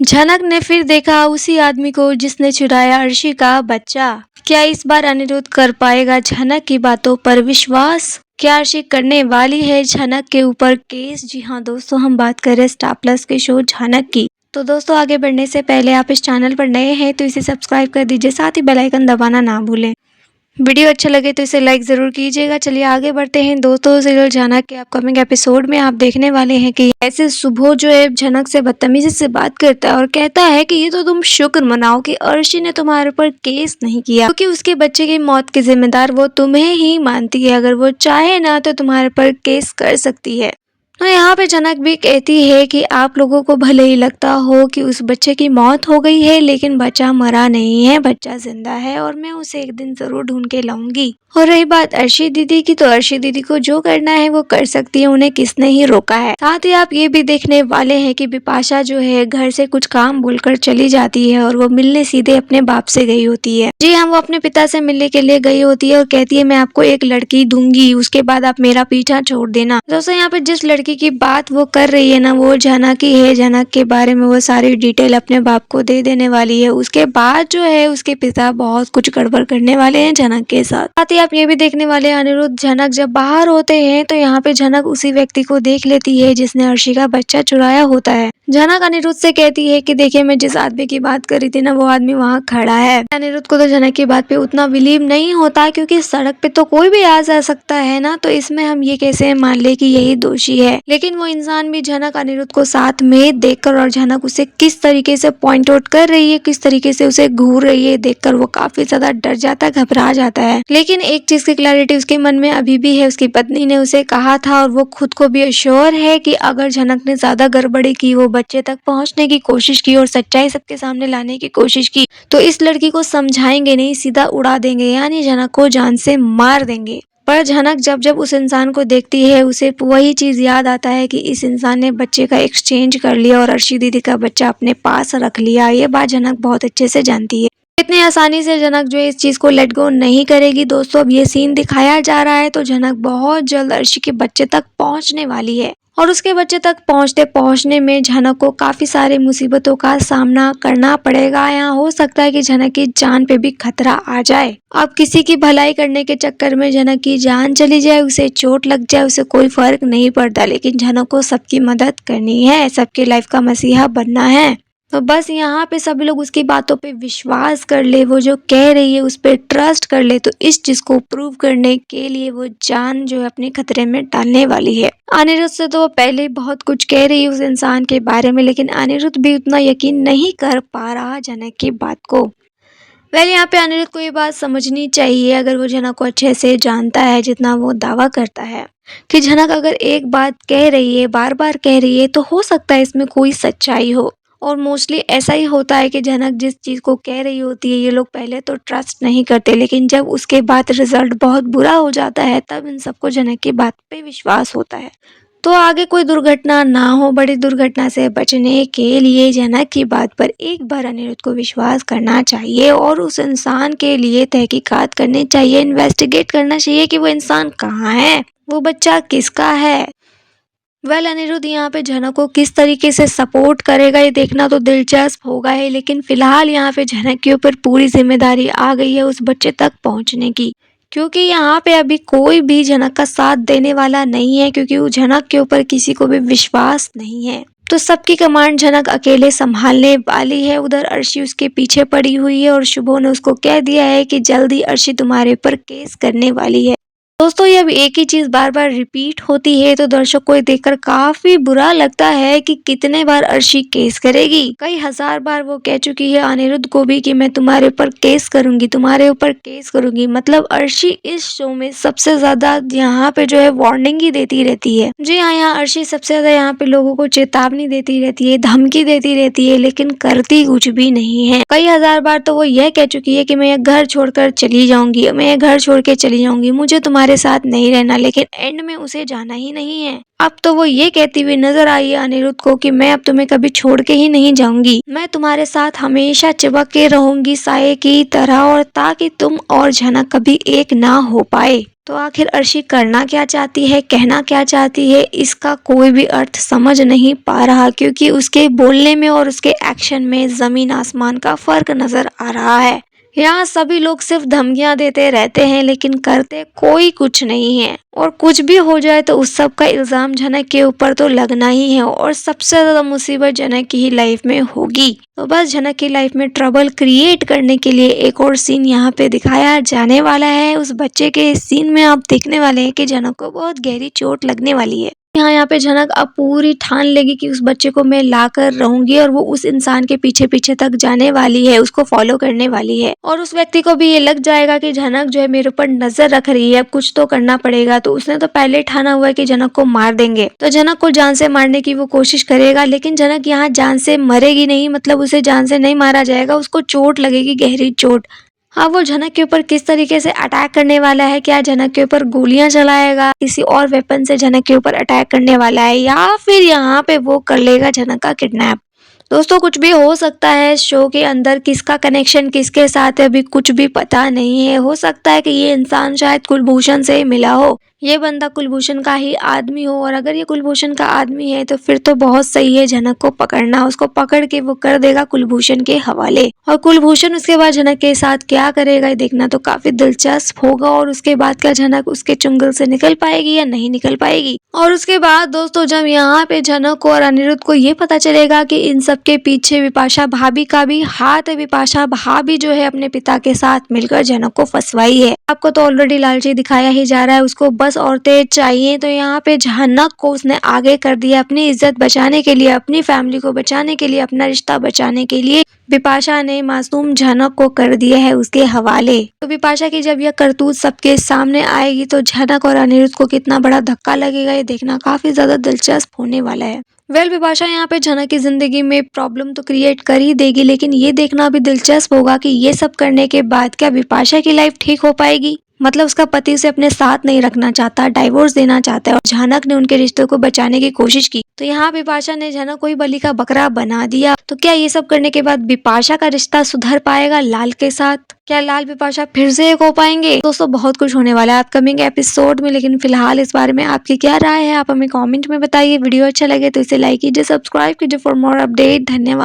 झनक ने फिर देखा उसी आदमी को जिसने चुराया अर्शी का बच्चा। क्या इस बार अनिरुद्ध कर पाएगा झनक की बातों पर विश्वास? क्या अर्शी करने वाली है झनक के ऊपर केस? जी हाँ दोस्तों, हम बात कर रहे हैं स्टार प्लस के शो झनक की। तो दोस्तों, आगे बढ़ने से पहले आप इस चैनल पर नए हैं तो इसे सब्सक्राइब कर दीजिए, साथ ही बेल आइकन दबाना ना भूलें। वीडियो अच्छा लगे तो इसे लाइक जरूर कीजिएगा। चलिए आगे बढ़ते हैं दोस्तों। सीरियल झनक के अपकमिंग एपिसोड में आप देखने वाले हैं कि ऐसे शुभो जो है झनक से बदतमीजी से बात करता है और कहता है कि ये तो तुम शुक्र मनाओ कि अर्शी ने तुम्हारे ऊपर केस नहीं किया, क्योंकि उसके बच्चे की मौत के जिम्मेदार वो तुम्हें ही मानती है। अगर वो चाहे ना तो तुम्हारे पर केस कर सकती है। तो यहाँ पे झनक भी कहती है कि आप लोगों को भले ही लगता हो कि उस बच्चे की मौत हो गई है, लेकिन बच्चा मरा नहीं है, बच्चा जिंदा है और मैं उसे एक दिन जरूर ढूंढ के लाऊंगी। और रही बात अर्शी दीदी की, तो अर्शी दीदी को जो करना है वो कर सकती है, उन्हें किसने ही रोका है। साथ ही आप ये भी देखने वाले हैं कि बिपाशा जो है घर से कुछ काम बोलकर चली जाती है और वो मिलने सीधे अपने बाप से गई होती है। जी हाँ, वो अपने पिता से मिलने के लिए गई होती है और कहती है मैं आपको एक लड़की दूंगी, उसके बाद आप मेरा पीछा छोड़ देना। दोस्तों, यहाँ पे जिस लड़की की बात वो कर रही है ना, वो झनक ही है। झनक के बारे में वो सारी डिटेल अपने बाप को दे देने वाली है। उसके बाद जो है उसके पिता बहुत कुछ गड़बड़ करने वाले हैं झनक के साथ ही आप ये भी देखने वाले हैं अनिरुद्ध झनक जब बाहर होते हैं तो यहाँ पे झनक उसी व्यक्ति को देख लेती है जिसने अर्शी का बच्चा चुराया होता है। झनक अनिरुद्ध से कहती है कि देखिए, मैं जिस आदमी की बात कर रही थी ना, वो आदमी वहाँ खड़ा है। अनिरुद्ध को तो झनक की बात पे उतना बिलीव नहीं होता, क्योंकि सड़क पे तो कोई भी आ जा सकता है ना, तो इसमें हम ये कैसे मान ले कि यही दोषी है। लेकिन वो इंसान भी झनक अनिरुद्ध को साथ में देखकर और झनक उसे किस तरीके से पॉइंट आउट कर रही है, किस तरीके से उसे घूर रही है, देखकर वो काफी ज्यादा डर जाता है, घबरा जाता है। लेकिन एक चीज की क्लैरिटी उसके मन में अभी भी है। उसकी पत्नी ने उसे कहा था और वो खुद को भी अश्योर है कि अगर झनक ने ज्यादा गड़बड़ी की, वो बच्चे तक पहुंचने की कोशिश की और सच्चाई सबके सामने लाने की कोशिश की, तो इस लड़की को समझाएंगे नहीं, सीधा उड़ा देंगे, यानी झनक को जान से मार देंगे। पर झनक जब जब उस इंसान को देखती है, उसे वही चीज याद आता है कि इस इंसान ने बच्चे का एक्सचेंज कर लिया और अर्शी दीदी का बच्चा अपने पास रख लिया। ये बात झनक बहुत अच्छे से जानती है। इतनी आसानी से झनक जो है इस चीज को लेट गो नहीं करेगी। दोस्तों, अब ये सीन दिखाया जा रहा है तो झनक बहुत जल्द अर्शी के बच्चे तक पहुंचने वाली है और उसके बच्चे तक पहुंचने में झनक को काफी सारी मुसीबतों का सामना करना पड़ेगा। यहाँ हो सकता है कि झनक की जान पे भी खतरा आ जाए। अब किसी की भलाई करने के चक्कर में झनक की जान चली जाए, उसे चोट लग जाए, उसे कोई फर्क नहीं पड़ता, लेकिन झनक को सबकी मदद करनी है, सबके लाइफ का मसीहा बनना है। तो बस यहाँ पे सभी लोग उसकी बातों पे विश्वास कर ले, वो जो कह रही है उस पर ट्रस्ट कर ले। तो इस चीज को प्रूव करने के लिए वो जान जो है अपने खतरे में डालने वाली है। अनिरुद्ध से तो वो पहले ही बहुत कुछ कह रही है उस इंसान के बारे में, लेकिन अनिरुद्ध भी उतना यकीन नहीं कर पा रहा झनक की बात को। यहाँ पे अनिरुद्ध को ये बात समझनी चाहिए, अगर वो झनक को अच्छे से जानता है जितना वो दावा करता है कि झनक अगर एक बात कह रही है, बार बार कह रही है, तो हो सकता है इसमें कोई सच्चाई हो। और मोस्टली ऐसा ही होता है कि झनक जिस चीज को कह रही होती है, ये लोग पहले तो ट्रस्ट नहीं करते, लेकिन जब उसके बाद रिजल्ट बहुत बुरा हो जाता है तब इन सबको झनक की बात पे विश्वास होता है। तो आगे कोई दुर्घटना ना हो, बड़ी दुर्घटना से बचने के लिए झनक की बात पर एक बार अनिरुद्ध को विश्वास करना चाहिए और उस इंसान के लिए तहकीकात करनी चाहिए, इन्वेस्टिगेट करना चाहिए कि वो इंसान कहाँ है, वो बच्चा किसका है। अनिरुद्ध यहाँ पे झनक को किस तरीके से सपोर्ट करेगा ये देखना तो दिलचस्प होगा ही, लेकिन फिलहाल यहाँ पे झनक के ऊपर पूरी जिम्मेदारी आ गई है उस बच्चे तक पहुँचने की, क्योंकि यहाँ पे अभी कोई भी झनक का साथ देने वाला नहीं है, क्योंकि वो झनक के ऊपर किसी को भी विश्वास नहीं है। तो सबकी कमांड झनक अकेले संभालने वाली है। उधर अर्शी उसके पीछे पड़ी हुई है और शुभो ने उसको कह दिया है कि जल्दी अर्शी तुम्हारे ऊपर केस करने वाली है। दोस्तों, ये अब एक ही चीज बार बार रिपीट होती है तो दर्शक को देखकर काफी बुरा लगता है कि कितने बार अर्शी केस करेगी। कई हजार बार वो कह चुकी है अनिरुद्ध को भी कि मैं तुम्हारे ऊपर केस करूंगी, तुम्हारे ऊपर केस करूंगी। मतलब अर्शी इस शो में सबसे ज्यादा यहाँ पे जो है वार्निंग ही देती रहती है। जी हाँ, यहाँ अर्शी सबसे ज्यादा यहाँ पे लोगों को चेतावनी देती रहती है, धमकी देती रहती है, लेकिन करती कुछ भी नहीं है। कई हजार बार तो वो यह कह चुकी है कि मैं ये घर छोड़कर चली जाऊंगी, मैं ये घर छोड़ के चली जाऊंगी, मुझे तुम्हारे मेरे साथ नहीं रहना, लेकिन एंड में उसे जाना ही नहीं है। अब तो वो ये कहती हुई नजर आई है अनिरुद्ध को कि मैं अब तुम्हें कभी छोड़ के ही नहीं जाऊंगी, मैं तुम्हारे साथ हमेशा चिपक के रहूंगी साये की तरह, और ताकि तुम और झनक कभी एक ना हो पाए। तो आखिर अर्शी करना क्या चाहती है, कहना क्या चाहती है, इसका कोई भी अर्थ समझ नहीं पा रहा, क्योंकि उसके बोलने में और उसके एक्शन में जमीन आसमान का फर्क नजर आ रहा है। यहाँ सभी लोग सिर्फ धमकियां देते रहते हैं, लेकिन करते कोई कुछ नहीं है, और कुछ भी हो जाए तो उस सब का इल्जाम झनक के ऊपर तो लगना ही है, और सबसे ज्यादा मुसीबत झनक की ही लाइफ में होगी। तो बस झनक की लाइफ में ट्रबल क्रिएट करने के लिए एक और सीन यहाँ पे दिखाया जाने वाला है। उस बच्चे के सीन में आप देखने वाले हैं कि झनक को बहुत गहरी चोट लगने वाली है। यहाँ पे झनक अब पूरी ठान लेगी कि उस बच्चे को मैं ला कर रहूंगी, और वो उस इंसान के पीछे पीछे तक जाने वाली है, उसको फॉलो करने वाली है। और उस व्यक्ति को भी ये लग जाएगा कि झनक जो है मेरे ऊपर नजर रख रही है, अब कुछ तो करना पड़ेगा। तो उसने तो पहले ठाना हुआ है कि झनक को मार देंगे, तो झनक को जान से मारने की वो कोशिश करेगा, लेकिन झनक यहाँ जान से मरेगी नहीं, मतलब उसे जान से नहीं मारा जाएगा, उसको चोट लगेगी, गहरी चोट। हाँ, वो झनक के ऊपर किस तरीके से अटैक करने वाला है, क्या झनक के ऊपर गोलियां चलाएगा, किसी और वेपन से झनक के ऊपर अटैक करने वाला है, या फिर यहाँ पे वो कर लेगा झनक का किडनैप। दोस्तों कुछ भी हो सकता है, शो के अंदर किसका कनेक्शन किसके साथ है अभी कुछ भी पता नहीं है। हो सकता है कि ये इंसान शायद कुलभूषण से मिला हो, ये बंदा कुलभूषण का ही आदमी हो, और अगर ये कुलभूषण का आदमी है तो फिर तो बहुत सही है झनक को पकड़ना, उसको पकड़ के वो कर देगा कुलभूषण के हवाले, और कुलभूषण उसके बाद झनक के साथ क्या करेगा ये देखना तो काफी दिलचस्प होगा। और उसके बाद क्या झनक उसके चुंगल से निकल पाएगी या नहीं निकल पाएगी। और उसके बाद दोस्तों जब यहाँ पे झनक और अनिरुद्ध को ये पता चलेगा कि इन सब के पीछे विपाशा भाभी का भी हाथ है, विपाशा भाभी जो है अपने पिता के साथ मिलकर झनक को फंसवाई है। आपको तो ऑलरेडी लालची दिखाया ही जा रहा है, उसको बस औरतें चाहिए, तो यहाँ पे झनक को उसने आगे कर दिया अपनी इज्जत बचाने के लिए, अपनी फैमिली को बचाने के लिए, अपना रिश्ता बचाने के लिए विपाशा ने मासूम झनक को कर दिया है उसके हवाले। तो विपाशा की जब यह करतूत सबके सामने आएगी तो झनक और अनिरुद्ध को कितना बड़ा धक्का लगेगा ये देखना काफी ज्यादा दिलचस्प होने वाला है। विपाशा यहाँ पे झनक की जिंदगी में प्रॉब्लम तो क्रिएट कर ही देगी, लेकिन ये देखना भी दिलचस्प होगा कि ये सब करने के बाद क्या विपाशा की लाइफ ठीक हो पाएगी। मतलब उसका पति उसे अपने साथ नहीं रखना चाहता, डाइवोर्स देना चाहता है, और झनक ने उनके रिश्ते को बचाने की कोशिश की, तो यहाँ विपाशा ने झनक को ही बलि का बकरा बना दिया। तो क्या ये सब करने के बाद विपाशा का रिश्ता सुधर पाएगा लाल के साथ, क्या लाल विपाशा फिर से एक हो पाएंगे। दोस्तों बहुत कुछ होने वाला है अपकमिंग एपिसोड में, लेकिन फिलहाल इस बारे में आपकी क्या राय है आप हमें कमेंट में बताइए। वीडियो अच्छा लगे तो इसे लाइक कीजिए, सब्सक्राइब कीजिए फॉर मोर अपडेट। धन्यवाद।